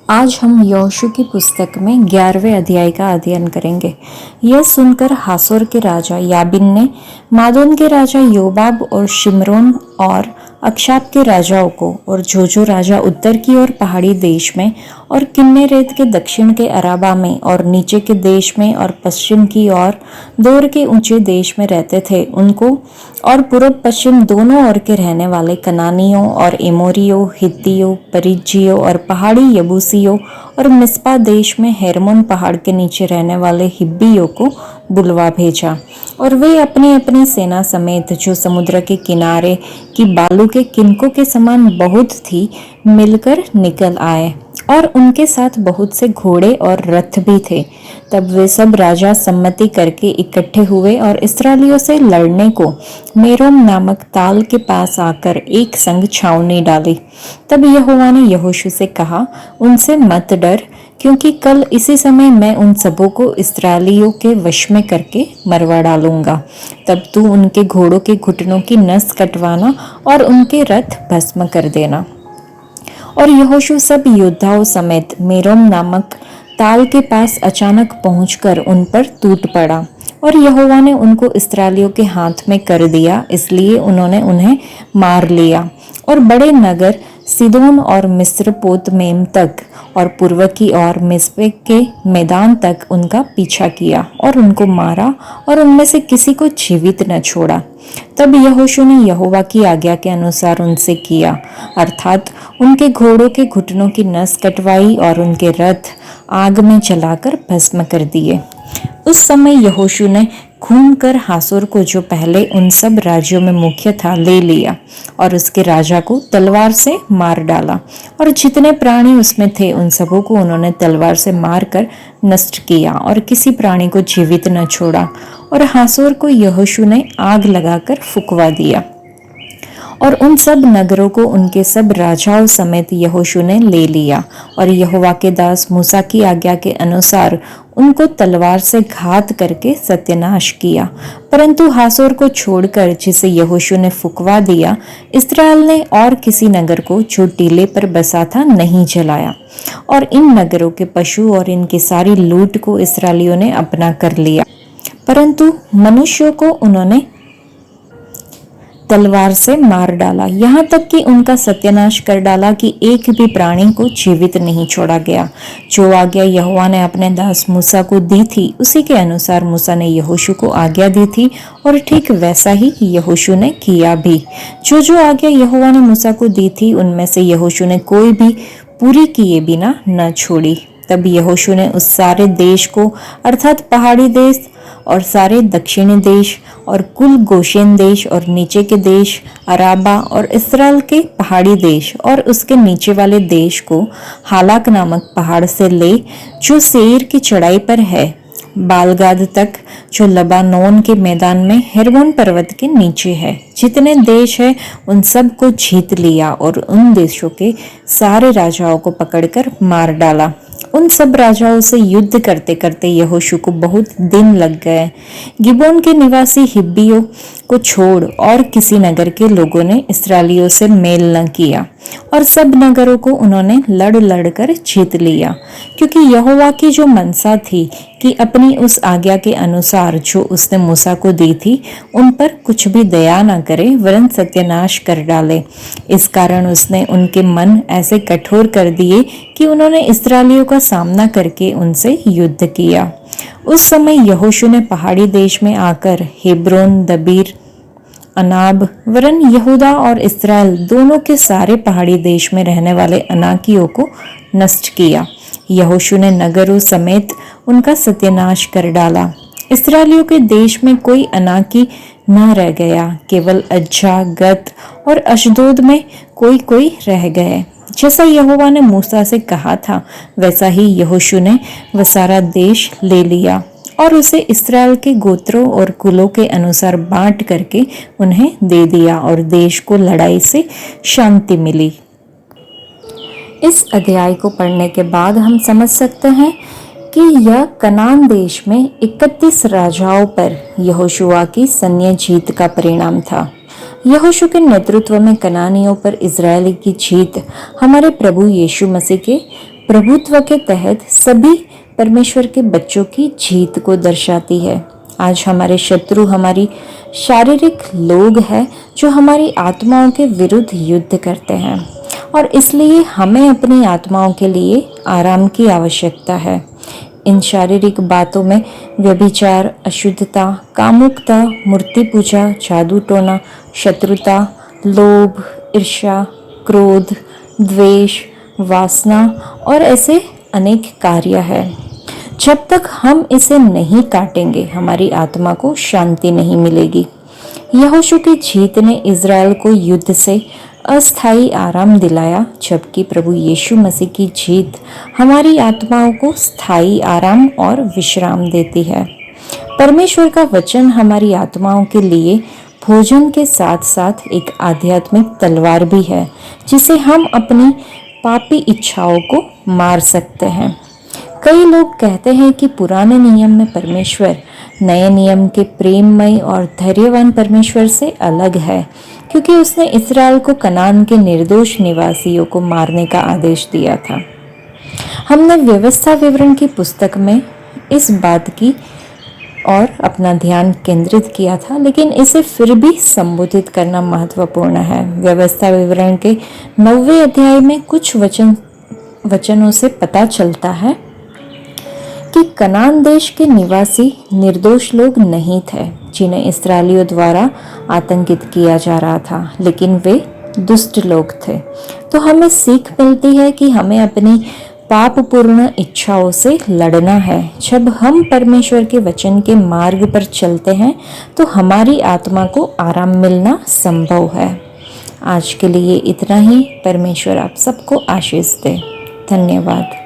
आज हम यहोशू की पुस्तक में 11वें अध्याय का अध्ययन करेंगे। यह सुनकर हासोर के राजा याबिन ने मादोन के राजा योबाब और शिमरोन और अक्षाप के राजाओं को और जो राजा उत्तर की ओर पहाड़ी देश में और किन्नेरेत के दक्षिण के अराबा में और नीचे के देश में और पश्चिम की ओर दूर के ऊंचे देश में रहते थे उनको और पूर्व पश्चिम दोनों ओर के रहने वाले कनानियों और एमोरियों, हित्तियों, परिज्जियों और पहाड़ी यबूसियों और मिस्पा देश में हेर्मोन पहाड़ के नीचे रहने वाले हिब्बियों को बुलवा भेजा। और वे अपनी अपनी सेना समेत जो समुद्र के किनारे की बालू के किनकों के समान बहुत थी मिलकर निकल आए और उनके साथ बहुत से घोड़े और रथ भी थे। तब वे सब राजा सम्मति करके इकट्ठे हुए और इस्राएलियों से लड़ने को मेरोम नामक ताल के पास आकर एक संग छावनी डाली। तब यहोवा ने यहोशू से कहा, उनसे मत डर, क्योंकि कल इसी समय मैं उन सबों को इस्राएलियों के वश में करके मरवा डालूंगा। तब तू उनके घोड़ों के घुटनों की नस कटवाना और उनके रथ भस्म कर देना। और यहोशू सब योद्धाओं समेत मेरोम नामक ताल के पास अचानक पहुंचकर उन पर टूट पड़ा और यहोवा ने उनको इस्राएलियों के हाथ में कर दिया, इसलिए उन्होंने उन्हें मार लिया और बड़े नगर सिदोन और मिस्रपोतमेम तक और पूर्व की ओर मिस्पे के मैदान तक उनका पीछा किया और उनको मारा और उनमें से किसी को जीवित न छोड़ा। तब यहोशू ने यहोवा की आज्ञा के अनुसार उनसे किया, अर्थात उनके घोड़ों के घुटनों की नस कटवाई और उनके रथ आग में जलाकर भस्म कर दिए। उस समय यहोशू ने घूमकर हासोर को, जो पहले उन सब राज्यों में मुख्य था, ले लिया और उसके राजा को तलवार से मार डाला और जितने प्राणी उसमें थे उन सबों को उन्होंने तलवार से मारकर नष्ट किया और किसी प्राणी को जीवित न छोड़ा। और हासोर को यहोशू ने आग लगाकर फुकवा दिया और उन सब नगरों को उनके सब राजाओं समेत यहोशू ने ले लिया और यहोवा के दास मूसा की आज्ञा के अनुसार उनको तलवार से घात करके सत्यानाश किया। परंतु हासोर को छोड़कर, जिसे यहोशू ने फुकवा दिया, इस्राएल ने और किसी नगर को जो टीले पर बसा था नहीं जलाया। और इन नगरों के पशु और इनकी सारी लूट को इस्राएलियों ने अपना कर लिया, परंतु मनुष्यों को उन्होंने तलवार से मार डाला, यहाँ तक कि उनका सत्यानाश कर डाला कि एक भी प्राणी को जीवित नहीं छोड़ा गया। जो आज्ञा यहोवा ने अपने दास मूसा को दी थी उसी के अनुसार मूसा ने यहोशू को आज्ञा दी थी और ठीक वैसा ही यहोशू ने किया भी। जो आज्ञा यहोवा ने मूसा को दी थी उनमें से यहोशू ने कोई भी पूरी किए बिना न छोड़ी। तब यहोशू ने उस सारे देश को, अर्थात पहाड़ी देश और सारे दक्षिणी देश और कुल गोशेन देश और नीचे के देश अराबा और इस्राएल के पहाड़ी देश और उसके नीचे वाले देश को हालाक नामक पहाड़ से ले, जो सेईर की चढ़ाई पर है, बालगाद तक, जो लबानोन के मैदान में हेर्मोन पर्वत के नीचे है। जितने देश है उन सब को जीत लिया और उन देशों के सारे राजाओं को पकड़कर मार डाला। उन सब राजाओं से युद्ध करते करते यहोशू को बहुत दिन लग गए। गिबोन के निवासी हिब्बियों को छोड़ और किसी नगर के लोगों ने इस्राएलियों से मेल न किया और सब नगरों को उन्होंने लड़ लड़ कर जीत लिया, क्योंकि यहोवा की जो मनसा थी कि अपनी उस आज्ञा के अनुसार जो उसने मूसा को दी थी उन पर कुछ भी दया न करे वरन सत्यानाश कर डाले। इस कारण उसने उनके मन ऐसे कठोर कर दिए कि उन्होंने इस्राएलियों का सामना करके उनसे युद्ध किया। उस समय यहोशू ने पहाड़ी देश में आकर हेब्रोन, दबीर, अनाब वरन यहूदा और इस्राएल दोनों के सारे पहाड़ी देश में रहने वाले अनाकियों को नष्ट किया। यहोशू ने नगरों समेत उनका सत्यानाश कर डाला। इस्राएलियों के देश में कोई अनाकी न रह गया, केवल अज्जा, गत और अशदोद में कोई कोई रह गए। जैसा यहोवा ने मूसा से कहा था वैसा ही यहोशू ने वह सारा देश ले लिया और उसे इस्राएल के गोत्रों और कुलों के अनुसार बांट करके उन्हें दे दिया और देश को लड़ाई से शांति मिली। इस अध्याय को पढ़ने के बाद हम समझ सकते हैं कि यह कनान देश में 31 राजाओं पर यहोशुआ की सैन्य जीत का परिणाम था। यहोशू के नेतृत्व में कनानियों पर इजरायली की जीत हमारे प्रभु यीशु मसीह के प्रभुत्व के तहत सभी परमेश्वर के बच्चों की जीत को दर्शाती है। आज हमारे शत्रु हमारी शारीरिक लोग हैं जो हमारी आत्माओं के विरुद्ध युद्ध करते हैं, और इसलिए हमें अपनी आत्माओं के लिए आराम की आवश्यकता है। इन शारीरिक बातों में व्यभिचार, अशुद्धता, कामुकता, मूर्ति पूजा, जादू टोना, शत्रुता, लोभ, ईर्ष्या, क्रोध, द्वेष, वासना और ऐसे अनेक कार्य हैं। जब तक हम इसे नहीं काटेंगे हमारी आत्मा को शांति नहीं मिलेगी। यहोशू की जीत ने इज़राइल को युद्ध से अस्थायी आराम दिलाया, जबकि प्रभु यीशु मसीह की जीत हमारी आत्माओं को स्थायी आराम और विश्राम देती है। परमेश्वर का वचन हमारी आत्माओं के लिए भोजन के साथ साथ एक आध्यात्मिक तलवार भी है, जिसे हम अपनी पापी इच्छाओं को मार सकते हैं। कई लोग कहते हैं कि पुराने नियम में परमेश्वर नए नियम के प्रेममय और धैर्यवान परमेश्वर से अलग है, क्योंकि उसने इस्राएल को कनान के निर्दोष निवासियों को मारने का आदेश दिया था। हमने व्यवस्था विवरण की पुस्तक में इस बात की और अपना ध्यान केंद्रित किया था, लेकिन इसे फिर भी संबोधित करना महत्वपूर्ण है। व्यवस्था विवरण के 9वें अध्याय में कुछ वचनों से पता चलता है कि कनान देश के निवासी निर्दोष लोग नहीं थे जिन्हें इस्राएलियों द्वारा आतंकित किया जा रहा था, लेकिन वे दुष्ट लोग थे। तो हमें सीख मिलती है कि हमें अपनी पापपूर्ण इच्छाओं से लड़ना है। जब हम परमेश्वर के वचन के मार्ग पर चलते हैं तो हमारी आत्मा को आराम मिलना संभव है। आज के लिए इतना ही। परमेश्वर आप सबको आशीष दे। धन्यवाद।